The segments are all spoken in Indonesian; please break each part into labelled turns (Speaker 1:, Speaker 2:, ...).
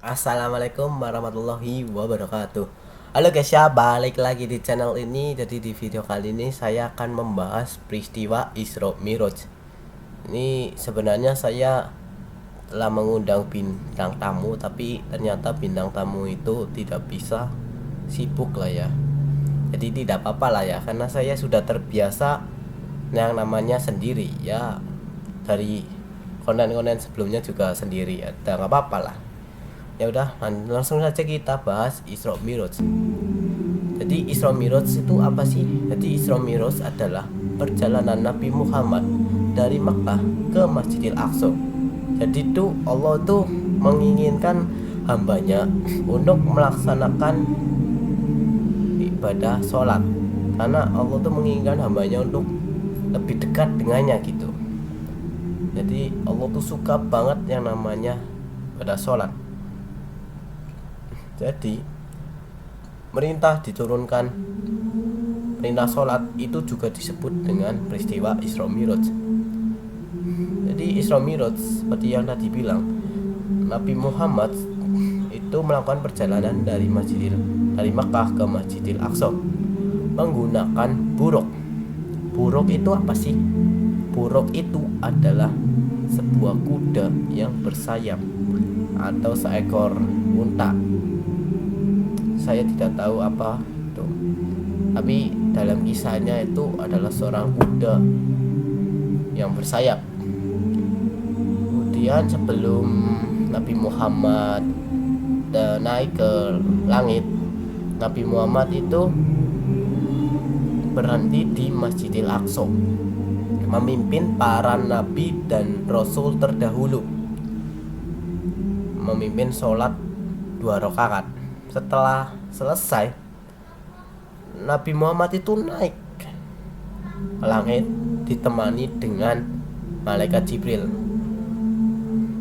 Speaker 1: Assalamualaikum warahmatullahi wabarakatuh. Halo guys ya, balik lagi di channel ini. Jadi di video kali ini saya akan membahas peristiwa Isra Miraj. Ini sebenarnya saya telah mengundang bintang tamu, tapi ternyata bintang tamu itu tidak bisa, sibuk lah ya. Jadi tidak apa-apa lah ya, karena saya sudah terbiasa yang namanya sendiri ya. Dari konten-konten sebelumnya juga sendiri ya, nggak apa-apa lah. Ya udah, langsung saja kita bahas Isra Miraj. Jadi Isra Miraj itu apa sih? Jadi Isra Miraj adalah perjalanan Nabi Muhammad dari Makkah ke Masjidil Aqsa. Jadi itu Allah tuh menginginkan hambanya untuk melaksanakan ibadah sholat, karena Allah tuh menginginkan hambanya untuk lebih dekat dengannya gitu. Jadi Allah tuh suka banget yang namanya ibadah sholat. Jadi perintah diturunkan, perintah sholat itu juga disebut dengan peristiwa Isra Miraj. Jadi Isra Miraj seperti yang tadi bilang, Nabi Muhammad itu melakukan perjalanan dari Makkah ke Masjidil Aqsa menggunakan buruk. Buruk itu apa sih? Buruk itu adalah sebuah kuda yang bersayap atau seekor unta. Saya tidak tahu apa itu, tapi dalam kisahnya itu adalah seorang kuda yang bersayap. Kemudian sebelum Nabi Muhammad naik ke langit, Nabi Muhammad itu berhenti di Masjidil Aqsa memimpin para nabi dan rasul terdahulu, memimpin sholat 2 rakaat. Setelah selesai, Nabi Muhammad itu naik ke langit ditemani dengan malaikat Jibril.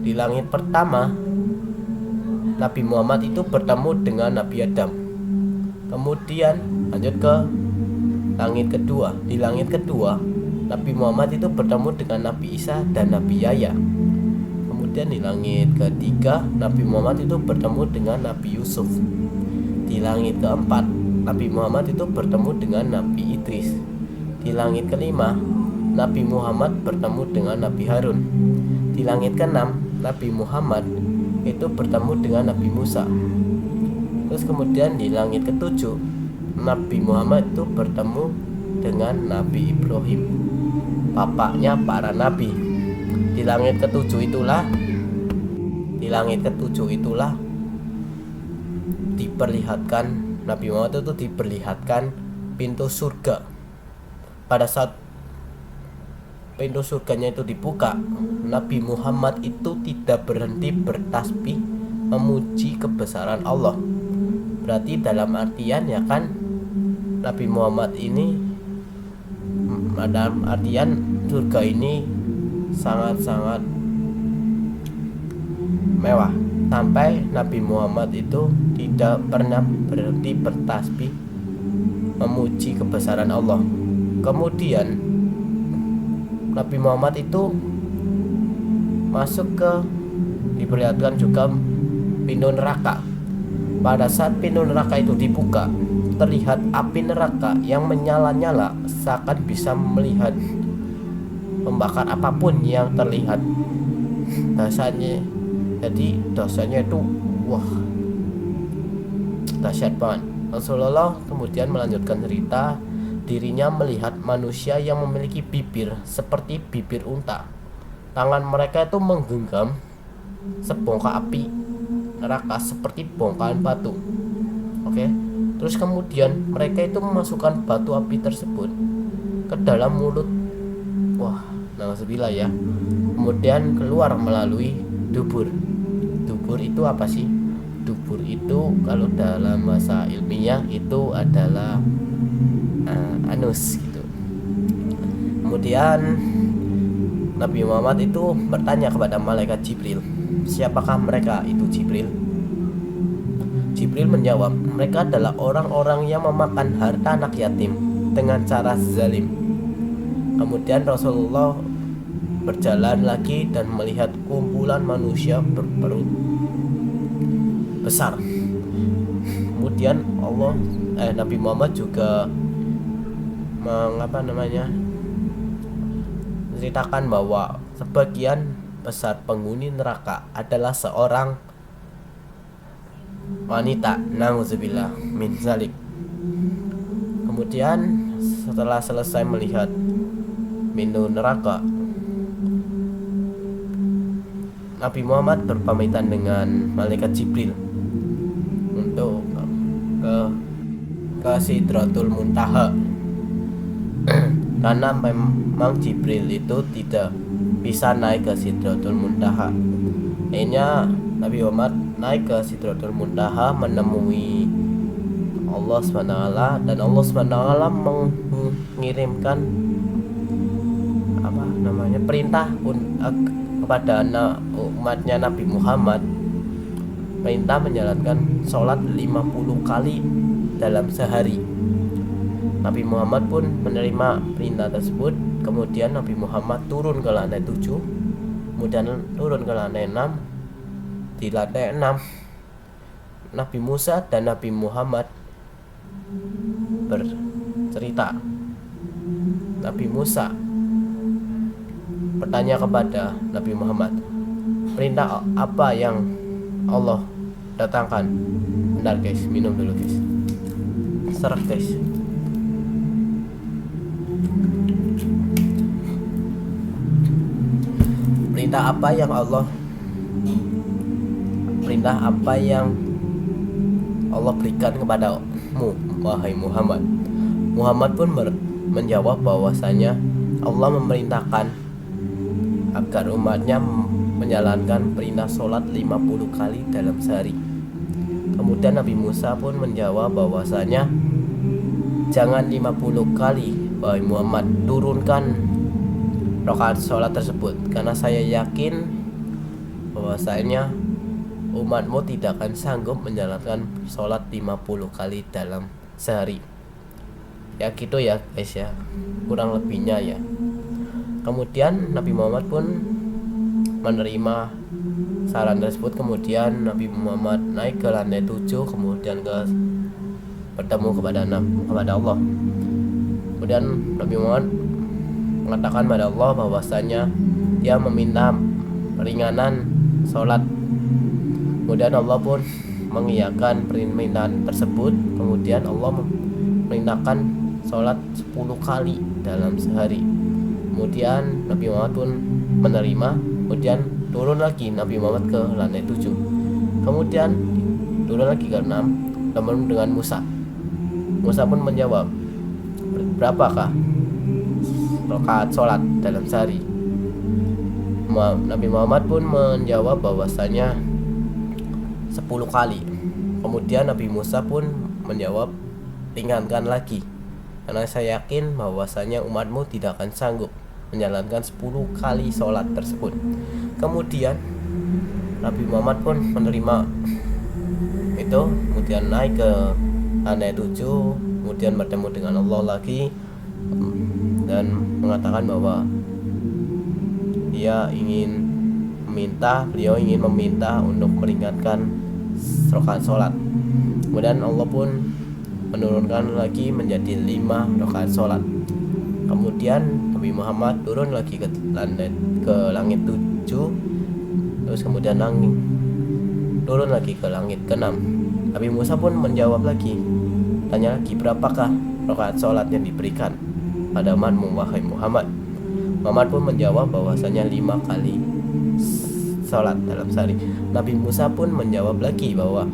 Speaker 1: Di langit pertama, Nabi Muhammad itu bertemu dengan Nabi Adam. Kemudian lanjut ke langit kedua. Di langit kedua, Nabi Muhammad itu bertemu dengan Nabi Isa dan Nabi Yahya. Kemudian di langit ketiga, Nabi Muhammad itu bertemu dengan Nabi Yusuf. Di langit keempat, Nabi Muhammad itu bertemu dengan Nabi Idris. Di langit kelima, Nabi Muhammad bertemu dengan Nabi Harun. Di langit keenam, Nabi Muhammad itu bertemu dengan Nabi Musa. Terus kemudian di langit ketujuh, Nabi Muhammad itu bertemu dengan Nabi Ibrahim, bapaknya para nabi. Di langit ketujuh itulah diperlihatkan, Nabi Muhammad itu diperlihatkan pintu surga. Pada saat pintu surganya itu dibuka, Nabi Muhammad itu tidak berhenti bertasbih memuji kebesaran Allah. Berarti dalam artian ya kan, Nabi Muhammad ini dalam artian surga ini sangat-sangat mewah, sampai Nabi Muhammad itu tidak pernah berhenti bertasbih memuji kebesaran Allah. Kemudian Nabi Muhammad itu masuk ke, diperlihatkan juga pintu neraka. Pada saat pintu neraka itu dibuka, terlihat api neraka yang menyala-nyala, seakan bisa melihat membakar apapun yang terlihat. Dosanya itu wah, dahsyat banget. Rasulullah kemudian melanjutkan cerita, dirinya melihat manusia yang memiliki bibir seperti bibir unta. Tangan mereka itu menggenggam sebongkah api neraka seperti bongkahan batu. Oke. Terus kemudian mereka itu memasukkan batu api tersebut ke dalam mulut. Wah, nauzubillah ya. Kemudian keluar melalui dubur. Dubur itu apa sih? Dubur itu kalau dalam bahasa ilmiah itu adalah anus gitu. Kemudian Nabi Muhammad itu bertanya kepada malaikat Jibril, siapakah mereka itu Jibril? Jibril menjawab, mereka adalah orang-orang yang memakan harta anak yatim dengan cara zalim. Kemudian Rasulullah berjalan lagi dan melihat kumpulan manusia berperut besar. Kemudian Nabi Muhammad juga menceritakan bahwa sebagian besar penghuni neraka adalah seorang wanita, na'udzubillah min zalik. Kemudian setelah selesai melihat pintu neraka, Nabi Muhammad berpamitan dengan malaikat Jibril untuk ke Sidratul Muntaha. Karena memang Jibril itu tidak bisa naik ke Sidratul Muntaha. Akhirnya Nabi Muhammad naik ke Sidratul Muntaha menemui Allah SWT, dan Allah SWT mengirimkan perintah kepada umatnya Nabi Muhammad, perintah menjalankan sholat 50 kali dalam sehari. Nabi Muhammad pun menerima perintah tersebut. Kemudian Nabi Muhammad turun ke lantai 7, kemudian turun ke lantai 6. Di lantai 6 Nabi Musa dan Nabi Muhammad bercerita. Nabi Musa bertanya kepada Nabi Muhammad, perintah apa yang Allah datangkan? Bentar guys, minum dulu guys. Serak guys. Perintah apa yang Allah berikan kepadamu, wahai Muhammad? Muhammad pun menjawab bahwasanya Allah memerintahkan agar umatnya menjalankan perintah sholat 50 kali dalam sehari. Kemudian Nabi Musa pun menjawab bahwasanya jangan 50 kali, wahai Muhammad, turunkan rakaat sholat tersebut, karena saya yakin bahwasanya umatmu tidak akan sanggup menjalankan sholat 50 kali dalam sehari. Ya gitu ya guys ya, kurang lebihnya ya. Kemudian Nabi Muhammad pun menerima saran tersebut. Kemudian Nabi Muhammad naik ke lantai 7, kemudian bertemu kepada Allah. Kemudian Nabi Muhammad mengatakan pada Allah bahwasanya dia meminta peringanan sholat. Kemudian Allah pun mengiyakan permintaan tersebut. Kemudian Allah memerintahkan sholat 10 kali dalam sehari. Kemudian Nabi Muhammad pun menerima. Kemudian turun lagi Nabi Muhammad ke lantai 7. Kemudian turun lagi ke 6, bertemu dengan Musa. Musa pun menjawab, berapakah rakaat sholat dalam sehari? Nabi Muhammad pun menjawab bahwasanya 10 kali. Kemudian Nabi Musa pun menjawab, ringankan lagi, karena saya yakin bahwasanya umatmu tidak akan sanggup menjalankan 10 kali sholat tersebut. Kemudian Nabi Muhammad pun menerima itu, kemudian naik ke lantai 7, kemudian bertemu dengan Allah lagi dan mengatakan bahwa beliau ingin meminta untuk meringankan rakaat sholat. Kemudian Allah pun menurunkan lagi menjadi 5 rakaat sholat. Kemudian Nabi Muhammad turun lagi ke langit 7, terus kemudian turun lagi ke langit ke-6. Nabi Musa pun menjawab lagi, tanya lagi, berapakah rakaat sholat yang diberikan pada umatmu, wahai Muhammad? Muhammad pun menjawab bahwasanya 5 kali sholat dalam sehari. Nabi Musa pun menjawab lagi bahwa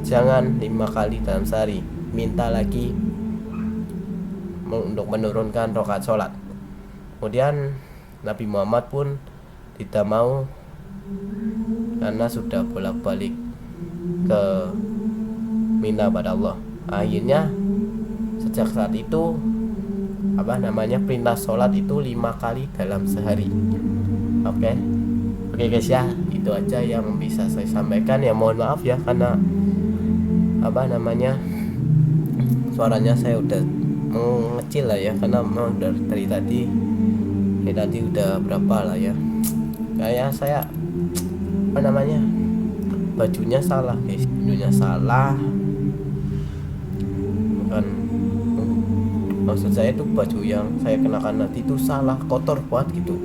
Speaker 1: jangan 5 kali dalam sehari, minta lagi untuk menurunkan rakaat sholat. Kemudian Nabi Muhammad pun tidak mau, karena sudah bolak-balik ke minta pada Allah. Akhirnya sejak saat itu perintah sholat itu 5 kali dalam sehari. Oke guys ya, itu aja yang bisa saya sampaikan ya. Mohon maaf ya, karena suaranya saya udah mengecil lah ya, karena memang dari tadi udah berapa lah ya, kayak saya bajunya salah guys, bajunya salah, bukan, maksud saya itu baju yang saya kenakan nanti itu salah, kotor banget gitu.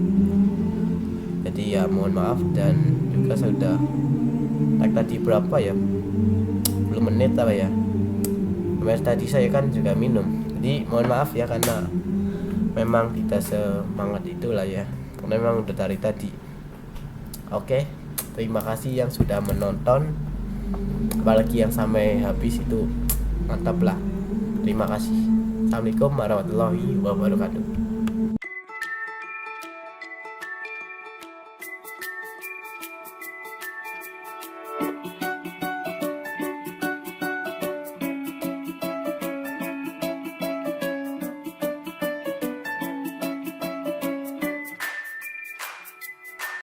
Speaker 1: Jadi ya mohon maaf. Dan juga saya udah like tadi berapa ya, 10 menit apa ya, kemarin tadi saya kan juga minum, jadi mohon maaf ya, karena memang tidak semangat itulah ya, karena memang udah dari tadi. Oke, terima kasih yang sudah menonton, apalagi yang sampai habis itu mantap lah. Terima kasih. Assalamualaikum warahmatullahi wabarakatuh.